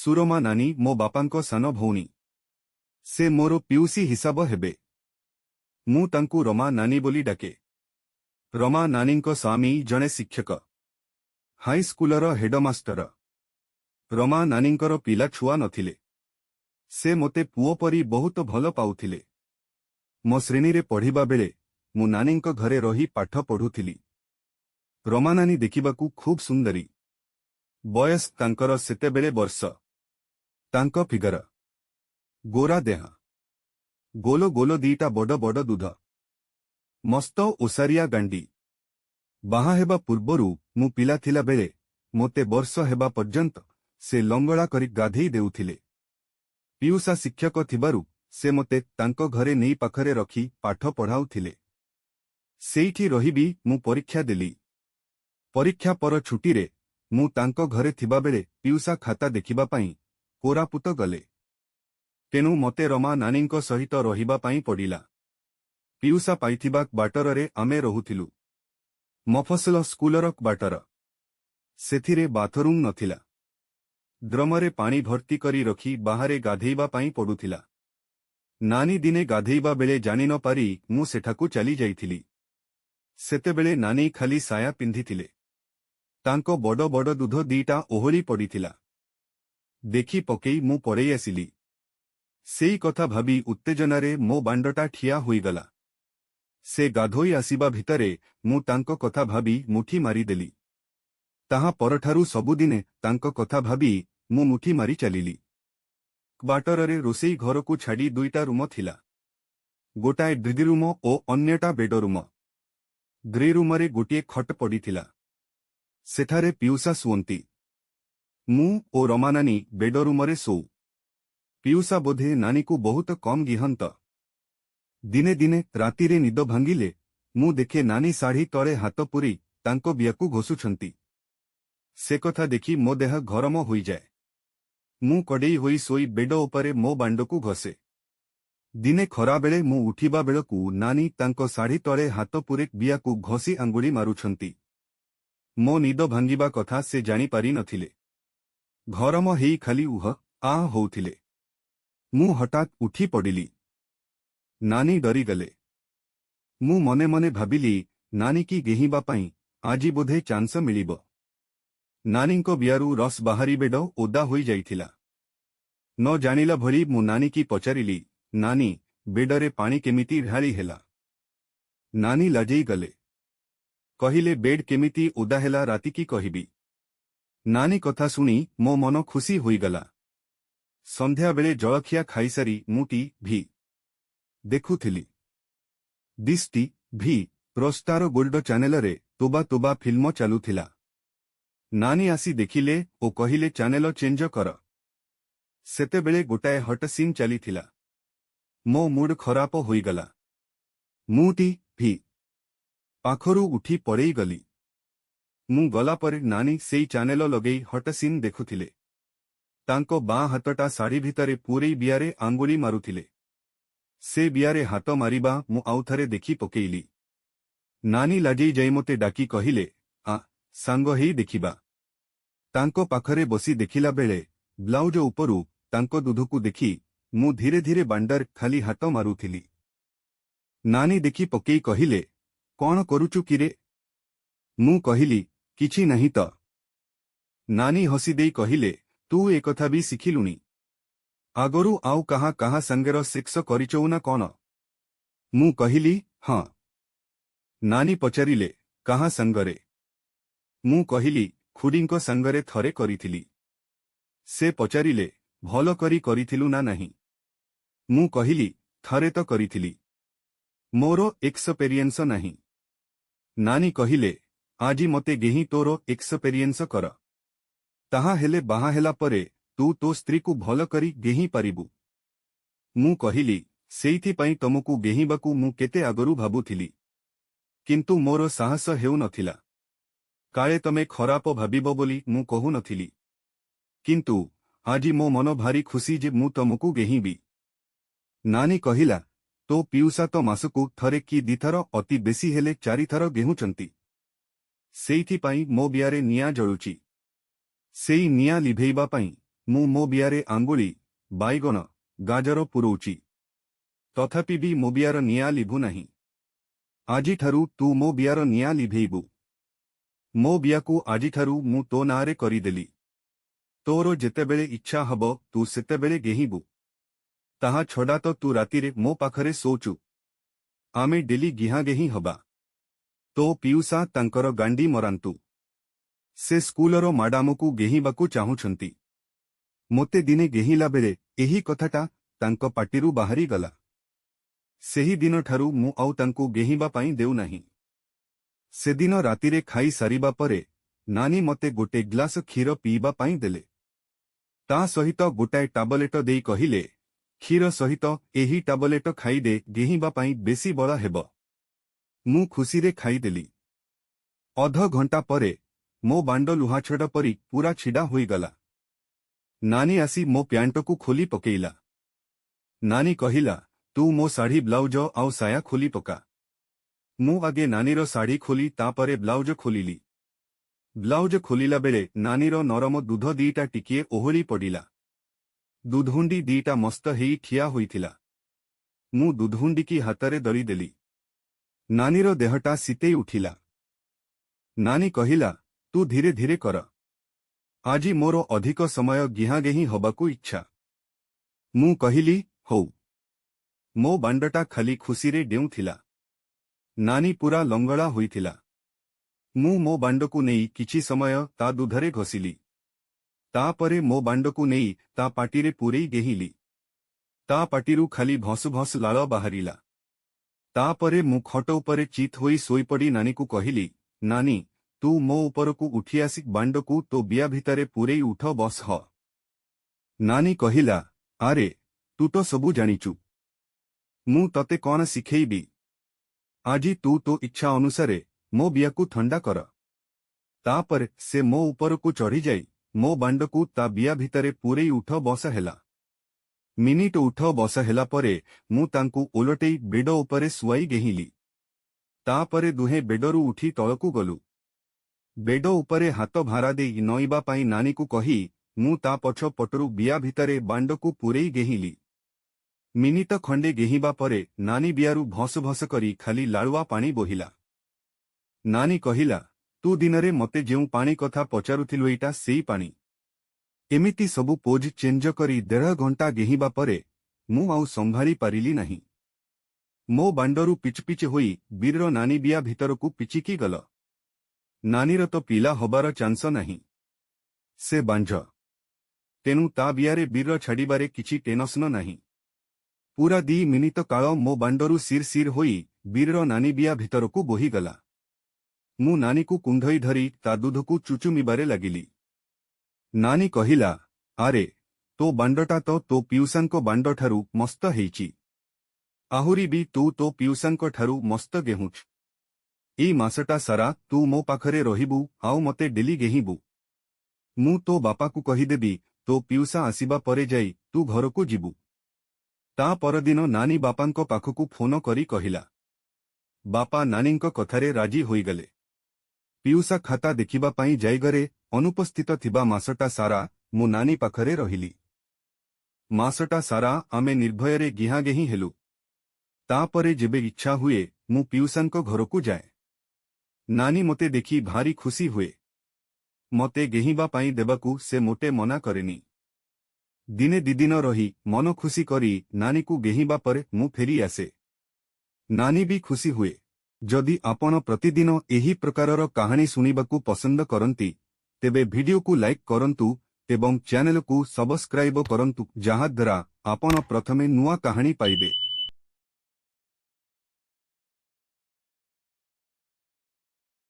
ସୁରମା ନାନୀ ମୋ ବାପାଙ୍କ ସାନ ଭଉଣୀ। ସେ ମୋର ପିଉସୀ ହିସାବ ହେବେ। ମୁଁ ତାଙ୍କୁ ରମା ନାନୀ ବୋଲି ଡାକେ। ରମା ନାନୀଙ୍କ ସ୍ୱାମୀ ଜଣେ ଶିକ୍ଷକ, ହାଇସ୍କୁଲର ହେଡମାଷ୍ଟର। ରମା ନାନୀଙ୍କର ପିଲା ଛୁଆ ନଥିଲେ। ସେ ମୋତେ ପୁଅ ପରି ବହୁତ ଭଲ ପାଉଥିଲେ। ମୋ ଶ୍ରେଣୀରେ ପଢ଼ିବା ବେଳେ ମୁଁ ନାନୀଙ୍କ ଘରେ ରହି ପାଠ ପଢ଼ୁଥିଲି। ରମା ନାନୀ ଦେଖିବାକୁ ଖୁବ୍ ସୁନ୍ଦରୀ। ବୟସ ତାଙ୍କର ସେତେବେଳେ ବର୍ଷ। ତାଙ୍କ ଫିଗର, ଗୋରା ଦେହ, ଗୋଲ ଗୋଲ ଦିଟା ବଡ଼ ବଡ଼ ଦୁଧ, ମସ୍ତ ଓସାରିଆ ଗାଣ୍ଡି। ବାହା ହେବା ପୂର୍ବରୁ ମୁଁ ପିଲା ଥିଲାବେଳେ ମୋତେ ବର୍ଷ ହେବା ପର୍ଯ୍ୟନ୍ତ ସେ ଲଙ୍ଗଳା କରି ଗାଧେଇ ଦେଉଥିଲେ। ପିଉସା ଶିକ୍ଷକ ଥିବାରୁ ସେ ମୋତେ ତାଙ୍କ ଘରେ ନେଇ ପାଖରେ ରଖି ପାଠ ପଢ଼ାଉଥିଲେ। ସେଇଠି ରହିବି ମୁଁ ପରୀକ୍ଷା ଦେଲି। ପରୀକ୍ଷା ପର ଛୁଟିରେ ମୁଁ ତାଙ୍କ ଘରେ ଥିବାବେଳେ ପିଉସା ଖାତା ଦେଖିବା ପାଇଁ କୋରାପୁଟ ଗଲେ। ତେଣୁ ମୋତେ ରମା ନାନୀଙ୍କ ସହିତ ରହିବା ପାଇଁ ପଡ଼ିଲା। ପିଉସା ପାଇଥିବା କ୍ୱାର୍ଟରରେ ଆମେ ରହୁଥିଲୁ। ମଫସଲ ସ୍କୁଲର କ୍ୱାର୍ଟର। ସେଥିରେ ବାଥରୁମ୍ ନଥିଲା। ଡ୍ରମରେ ପାଣି ଭର୍ତ୍ତି କରି ରଖି ବାହାରେ ଗାଧେଇବା ପାଇଁ ପଡ଼ୁଥିଲା। ନାନୀ ଦିନେ ଗାଧେଇବା ବେଳେ ଜାଣି ନ ପାରି ମୁଁ ସେଠାକୁ ଚାଲି ଯାଇଥିଲି। ସେତେବେଳେ ନାନୀ ଖାଲି ସାୟା ପିନ୍ଧିଥିଲେ। ତାଙ୍କ ବଡ଼ ବଡ଼ ଦୁଧ ଦିଟା ଓହଳି ପଡ଼ିଥିଲା। ଦେଖି ପକେଇ ମୁଁ ପଳେଇ ଆସିଲି। ସେଇ କଥା ଭାବି ଉତ୍ତେଜନାରେ ମୋ ବାଣ୍ଡଟା ଠିଆ ହୋଇଗଲା। ସେ ଗାଧୋଇ ଆସିବା ଭିତରେ ମୁଁ ତାଙ୍କ କଥା ଭାବି ମୁଠି ମାରିଦେଲି। ତାହା ପରଠାରୁ ସବୁଦିନେ ତାଙ୍କ କଥା ଭାବି ମୁଁ ମୁଠି ମାରି ଚାଲିଲି। କ୍ୱାର୍ଟରରେ ରୋଷେଇ ଘରକୁ ଛାଡ଼ି ଦୁଇଟା ରୁମ ଥିଲା। ଗୋଟାଏ ଡ୍ରିଗିରୁମ ଓ ଅନ୍ୟଟା ବେଡରୁମ। ଡ୍ରିରୁମରେ ଗୋଟିଏ ଖଟ ପଡ଼ିଥିଲା। ସେଠାରେ ପିଉସା ଶୁଅନ୍ତି। ମୁଁ ଓ ରମା ନାନୀ ବେଡରୁମରେ ଶୋଉ। ପିଉସା ବୋଧେ ନାନୀକୁ ବହୁତ କମ୍ ଗିହନ୍ତ। ଦିନେ ଦିନେ ରାତିରେ ନିଦ ଭାଙ୍ଗିଲେ ମୁଁ ଦେଖେ ନାନୀ ଶାଢ଼ୀ ତଳେ ହାତ ପୂରି ତାଙ୍କ ବିଆକୁ ଘଷୁଛନ୍ତି। ସେ କଥା ଦେଖି ମୋ ଦେହ ଗରମ ହୋଇଯାଏ। ମୁଁ କଡ଼େଇ ହୋଇ ଶୋଇ ବେଡ ଉପରେ ମୋ ବାଣ୍ଡକୁ ଘଷେ। ଦିନେ ଖରାବେଳେ ମୁଁ ଉଠିବା ବେଳକୁ ନାନୀ ତାଙ୍କ ଶାଢ଼ୀ ତଳେ ହାତ ପୂରି ବିଆକୁ ଘଷି ଆଙ୍ଗୁଳି ମାରୁଛନ୍ତି। ମୋ ନିଦ ଭାଙ୍ଗିବା କଥା ସେ ଜାଣିପାରି ନଥିଲେ। ଗରମ ହେଇ ଖାଲି ଉହ ଆହ ହଉଥିଲେ। ମୁଁ ହଠାତ୍ ଉଠି ପଡ଼ିଲି। ନାନୀ ଡରିଗଲେ। ମୁଁ ମନେ ମନେ ଭାବିଲି ନାନୀକି ଗେହିବା ପାଇଁ ଆଜି ବୋଧେ ଚାନ୍ସ ମିଳିବ। ନାନୀଙ୍କ ବିଆରୁ ରସ ବାହାରି ବେଡ ଓଦା ହୋଇଯାଇଥିଲା। ନ ଜାଣିଲା ଭଳି ମୁଁ ନାନୀକି ପଚାରିଲି, ନାନୀ, ବେଡରେ ପାଣି କେମିତି ଢାଳି ହେଲା? ନାନୀ ଲାଜେଇ ଗଲେ। କହିଲେ, ବେଡ୍ କେମିତି ଓଦା ହେଲା ରାତିକି କହିବି। ନାନୀ କଥା ଶୁଣି ମୋ ମନ ଖୁସି ହୋଇଗଲା। ସନ୍ଧ୍ୟାବେଳେ ଜଳଖିଆ ଖାଇସାରି ମୁଁ ଟି.ଭି. ଦେଖୁଥିଲି। This TV. ର ଷ୍ଟାର ଗୋଲ୍ଡ ଚ୍ୟାନେଲରେ ତୋବା ତୋବା ଫିଲ୍ମ ଚାଲୁଥିଲା। ନାନୀ ଆସି ଦେଖିଲେ ଓ କହିଲେ ଚ୍ୟାନେଲ ଚେଞ୍ଜ କର। ସେତେବେଳେ ଗୋଟାଏ ହଟ୍ ସିନ୍ ଚାଲିଥିଲା। ମୋ ମୁଡ୍ ଖରାପ ହୋଇଗଲା। ମୁଁ ଟି.ଭି. ପାଖରୁ ଉଠି ପଳେଇଗଲି। ମୁଁ ଗଲାପରେ ନାନୀ ସେଇ ଚ୍ୟାନେଲ ଲଗେଇ ହଟ୍ ସିନ୍ ଦେଖୁଥିଲେ। ତାଙ୍କ ବାଁ ହାତଟା ଶାଢ଼ୀ ଭିତରେ ପୂରେଇ ବିଆରେ ଆଙ୍ଗୁଳି ମାରୁଥିଲେ। ସେ ବିଆରେ ହାତ ମାରିବା ମୁଁ ଆଉଥରେ ଦେଖି ପକେଇଲି। ନାନୀ ଲାଜେଇ ଯାଇ ମୋତେ ଡାକି କହିଲେ, ଆ, ସାଙ୍ଗ ହେଇ ଦେଖିବା। ତାଙ୍କ ପାଖରେ ବସି ଦେଖିଲା ବେଳେ ବ୍ଲାଉଜ ଉପରୁ ତାଙ୍କ ଦୁଧକୁ ଦେଖି ମୁଁ ଧୀରେ ଧୀରେ ବାଣ୍ଡର ଖାଲି ହାତ ମାରୁଥିଲି। ନାନୀ ଦେଖି ପକେଇ କହିଲେ, କ'ଣ କରୁଛୁ କିରେ? ମୁଁ କହିଲି, କିଛି ନାହିଁ ତ। ନାନୀ ହସିଦେଇ କହିଲେ, ତୁ ଏକଥା ବି ଶିଖିଲୁଣି? ଆଗରୁ ଆଉ କାହା କାହା ସାଙ୍ଗର ସେକ୍ସ କରିଚଉ ନା କ'ଣ? ମୁଁ କହିଲି, ହଁ। ନାନୀ ପଚାରିଲେ, କାହା ସାଙ୍ଗରେ? ମୁଁ କହିଲି, ଖୁଡୀଙ୍କ ସାଙ୍ଗରେ ଥରେ କରିଥିଲି। ସେ ପଚାରିଲେ, ଭଲ କରି କରିଥିଲୁ ନା ନାହିଁ? ମୁଁ କହିଲି, ଥରେ ତ କରିଥିଲି। ମୋର ଏକ୍ସପେରିଏନ୍ସ ନାହିଁ। ନାନୀ କହିଲେ, ଆଜି ମୋତେ ଗେହି ତୋର ଏକ୍ସପେରିଏନ୍ସ କର। ତାହା ହେଲେ ବାହା ହେଲା ପରେ ତୁ ତୋ ସ୍ତ୍ରୀକୁ ଭଲ କରି ଗେହି ପାରିବୁ। ମୁଁ କହିଲି, ସେଇଥିପାଇଁ ତମକୁ ଗେହିବାକୁ ମୁଁ କେତେ ଆଗରୁ ଭାବୁଥିଲି। କିନ୍ତୁ ମୋର ସାହସ ହେଉନଥିଲା। କାଳେ ତମେ ଖରାପ ଭାବିବ ବୋଲି ମୁଁ କହୁନଥିଲି। କିନ୍ତୁ ଆଜି ମୋ ମନ ଭାରି ଖୁସି ଯେ ମୁଁ ତମକୁ ଗେହିବି। ନାନୀ କହିଲା, ତୋ ପିଉସା ତ ମାସକୁ ଥରେ କି ଦିଥର ଅତି ବେଶୀ ହେଲେ 4 ଥର ଗେହୁଛନ୍ତି। ସେଇଥିପାଇଁ ମୋ ବିଆରେ ନିଆଁ ଜଳୁଛି। ସେଇ ନିଆଁ ଲିଭେଇବା ପାଇଁ ମୁଁ ମୋ ବିଆରେ ଆଙ୍ଗୁଳି, ବାଇଗଣ, ଗାଜର ପୁରଉଛି। ତଥାପି ବି ମୋ ବିଆର ନିଆଁ ଲିଭୁ ନାହିଁ। ଆଜିଠାରୁ ତୁ ମୋ ବିଆର ନିଆଁ ଲିଭେଇବୁ। ମୋ ବିଆକୁ ଆଜିଠାରୁ ମୁଁ ତୋ ନାଁରେ କରିଦେଲି। ତୋର ଯେତେବେଳେ ଇଚ୍ଛା ହବ ତୁ ସେତେବେଳେ ଗେହିବୁ। ତାହା ଛଡ଼ା ତ ତୁ ରାତିରେ ମୋ ପାଖରେ ଶୋଉଛୁ। ଆମେ ଡେଲି ଗିହାଁଗେହିଁ ହବା। ତୋ ପିଉସା ତାଙ୍କର ଗାଣ୍ଡି ମରାନ୍ତୁ। ସେ ସ୍କୁଲର ମାଡାମକୁ ଗେହିବାକୁ ଚାହୁଁଛନ୍ତି। ମୋତେ ଦିନେ ଗେହିଲା ବେଳେ ଏହି କଥାଟା ତାଙ୍କ ପାଟିରୁ ବାହାରିଗଲା। ସେହିଦିନଠାରୁ ମୁଁ ଆଉ ତାଙ୍କୁ ଗେହିବା ପାଇଁ ଦେଉନାହିଁ। ସେଦିନ ରାତିରେ ଖାଇସାରିବା ପରେ ନାନୀ ମୋତେ ଗୋଟେ ଗ୍ଲାସ କ୍ଷୀର ପିଇବା ପାଇଁ ଦେଲେ। ତା ସହିତ ଗୋଟାଏ ଟାବଲେଟ ଦେଇ କହିଲେ, କ୍ଷୀର ସହିତ ଏହି ଟାବଲେଟ ଖାଇଦେ, ଗେହିବା ପାଇଁ ବେଶୀ ବଳ ହେବ। ମୁଁ ଖୁସିରେ ଖାଇଦେଲି। ଅଧଘଣ୍ଟା ପରେ ମୋ ବାଣ୍ଡ ଲୁହାଛଡ଼ ପରି ପୂରା ଛିଡ଼ା ହୋଇଗଲା। ନାନୀ ଆସି ମୋ ପ୍ୟାଣ୍ଟକୁ ଖୋଲି ପକେଇଲା। ନାନୀ କହିଲା, ତୁ ମୋ ଶାଢ଼ୀ, ବ୍ଲାଉଜ ଆଉ ସାୟା ଖୋଲି ପକା। ମୁଁ ଆଗେ ନାନୀର ଶାଢ଼ୀ ଖୋଲି ତାପରେ ବ୍ଲାଉଜ ଖୋଲିଲି। ବ୍ଲାଉଜ ଖୋଲିଲା ବେଳେ ନାନୀର ନରମ ଦୁଧ ଦିଟା ଟିକିଏ ଓହଳି ପଡ଼ିଲା। ଦୁଧୁଣ୍ଡି ଦିଟା ମସ୍ତ ହେଇ ଠିଆ ହୋଇଥିଲା। ମୁଁ ଦୁଧୁଣ୍ଡିକି ହାତରେ ଧରିଦେଲି। ନାନୀର ଦେହଟା ଶୀତେଇ ଉଠିଲା। ନାନୀ କହିଲା, ତୁ ଧୀରେ ଧୀରେ କର। ଆଜି ମୋର ଅଧିକ ସମୟ ଗିହାଁଗେହିଁ ହବାକୁ ଇଚ୍ଛା। ମୁଁ କହିଲି, ହଉ। ମୋ ବାଣ୍ଡଟା ଖାଲି ଖୁସିରେ ଡେଉଁଥିଲା। ନାନୀ ପୂରା ଲଙ୍ଗଳା ହୋଇଥିଲା। ମୁଁ ମୋ ବାଣ୍ଡକୁ ନେଇ କିଛି ସମୟ ତା ଦୁଧରେ ଘଷିଲି। ତାପରେ ମୋ ବାଣ୍ଡକୁ ନେଇ ତା ପାଟିରେ ପୂରେଇ ଗେହିଲି। ତା ପାଟିରୁ ଖାଲି ଭସ୍ ଭସ୍ ଲାଳ ବାହାରିଲା। ତାପରେ ମୁଁ ଖଟ ଉପରେ ଚିତ୍ ହୋଇ ଶୋଇପଡ଼ି ନାନୀକୁ କହିଲି, ନାନୀ, ତୁ ମୋ ଉପରକୁ ଉଠିଆସି ବାଣ୍ଡକୁ ତୋ ବିଆ ଭିତରେ ପୂରେଇ ଉଠ, ବସ୍ ହ। ନାନୀ କହିଲା, ଆରେ, ତୁ ତ ସବୁ ଜାଣିଛୁ। ମୁଁ ତତେ କ'ଣ ଶିଖେଇବି? ଆଜି ତୁ ତୋ ଇଚ୍ଛା ଅନୁସାରେ ମୋ ବିଆକୁ ଥଣ୍ଡା କର। ତାପରେ ସେ ମୋ ଉପରକୁ ଚଢ଼ିଯାଇ ମୋ ବାଣ୍ଡକୁ ତା ବିଆ ଭିତରେ ପୂରେଇ ଉଠ ବସ ହେଲା। ମିନିଟ ଉଠ ବସ ହେଲା ପରେ ମୁଁ ତାଙ୍କୁ ଓଲଟେଇ ବେଡ଼ ଉପରେ ଶୁଆଇ ଗେହିଲି। ତାପରେ ଦୁହେଁ ବେଡ଼ରୁ ଉଠି ତଳକୁ ଗଲୁ। ବେଡ଼ ଉପରେ ହାତ ଭାରା ଦେଇ ନଇଁବା ପାଇଁ ନାନୀକୁ କହି ମୁଁ ତା ପଛ ପଟରୁ ବିଆ ଭିତରେ ବାଣ୍ଡକୁ ପୂରେଇ ଗେହିଲି। ମିନିଟ ଖଣ୍ଡେ ଗେହିବା ପରେ ନାନୀ ବିଆରୁ ଭସ୍ ଭସ୍ କରି ଖାଲି ଲାଳୁଆ ପାଣି ବୋହିଲା। ନାନୀ କହିଲା, ତୁ ଦିନରେ ମୋତେ ଯେଉଁ ପାଣି କଥା ପଚାରୁଥିଲୁ, ଏଇଟା ସେଇ ପାଣି। ଏମିତି ସବୁ ପୋଜ୍ ଚେଞ୍ଜ କରି 1.5 ଘଣ୍ଟା ଗେହିବା ପରେ ମୁଁ ଆଉ ସମ୍ଭାଳି ପାରିଲି ନାହିଁ। ମୋ ବାଣ୍ଡରୁ ପିଚ୍ ହୋଇ ବୀରର ନାନୀ ବିଆ ଭିତରକୁ ପିଚିକି ଗଲ। ନାନୀର ତ ପିଲା ହବାର ଚାନ୍ସ ନାହିଁ। ସେ ବାଞ୍ଝ। ତେଣୁ ତା ବିଆରେ ବୀର ଛାଡ଼ିବାରେ କିଛି ଟେନସନ ନାହିଁ। ପୂରା 2 ମିନିଟ କାଳ ମୋ ବାଣ୍ଡରୁ ସିର୍ ସିର୍ ହୋଇ ବୀରର ନାନୀ ବିଆ ଭିତରକୁ ବୋହିଗଲା। ମୁଁ ନାନୀକୁ କୁଣ୍ଢଇ ଧରି ତା ଦୁଧକୁ ଚୁଚୁମିବାରେ ଲାଗିଲି। ନାନୀ କହିଲା, ଆରେ, ତୋ ବାଣ୍ଡଟା ତ ତୋ ପିଉସାଙ୍କ ବାଣ୍ଡଠାରୁ ମସ୍ତ ହେଇଛି। ଆହୁରି ବି ତୁ ତୋ ପିଉସାଙ୍କ ଠାରୁ ମସ୍ତ ଗେହୁଁଛୁ। ଏଇ ମାସଟା ସାରା ତୁ ମୋ ପାଖରେ ରହିବୁ ଆଉ ମତେ ଡେଲି ଗେହିବୁ। ମୁଁ ତୋ ବାପାକୁ କହିଦେବି, ତୋ ପିଉସା ଆସିବା ପରେ ଯାଇ ତୁ ଘରକୁ ଯିବୁ। ତା ପରଦିନ ନାନୀ ବାପାଙ୍କ ପାଖକୁ ଫୋନ କରି କହିଲା। ବାପା ନାନୀଙ୍କ କଥାରେ ରାଜି ହୋଇଗଲେ। ପିଉସା ଖାତା ଦେଖିବା ପାଇଁ ଯାଇଗରେ ଅନୁପସ୍ଥିତ ଥିବା ମାସଟା ସାରା ମୁଁ ନାନୀ ପାଖରେ ରହିଲି। ମାସଟା ସାରା ଆମେ ନିର୍ଭୟରେ ଗିହାଁଗେହିଁ ହେଲୁ। ତାପରେ ଯେବେ ଇଚ୍ଛା ହୁଏ ମୁଁ ପିଉସାଙ୍କ ଘରକୁ ଯାଏ। ନାନୀ ମୋତେ ଦେଖି ଭାରି ଖୁସି ହୁଏ। ମୋତେ ଗେହିବା ପାଇଁ ଦେବାକୁ ସେ ମୋଟେ ମନା କରେନି। ଦିନେ 2 ଦିନ ରହି ମନ ଖୁସି କରି ନାନୀକୁ ଗେହିବା ପରେ ମୁଁ ଫେରି ଆସେ। ନାନୀ ବି ଖୁସି ହୁଏ। ଯଦି ଆପଣ ପ୍ରତିଦିନ ଏହି ପ୍ରକାରର କାହାଣୀ ଶୁଣିବାକୁ ପସନ୍ଦ କରନ୍ତି, ତେବେ ଭିଡିଓକୁ ଲାଇକ୍ କରନ୍ତୁ ଏବଂ ଚ୍ୟାନେଲକୁ ସବସ୍କ୍ରାଇବ କରନ୍ତୁ, ଯାହାଦ୍ୱାରା ଆପଣ ପ୍ରଥମେ ନୂଆ କାହାଣୀ ପାଇବେ।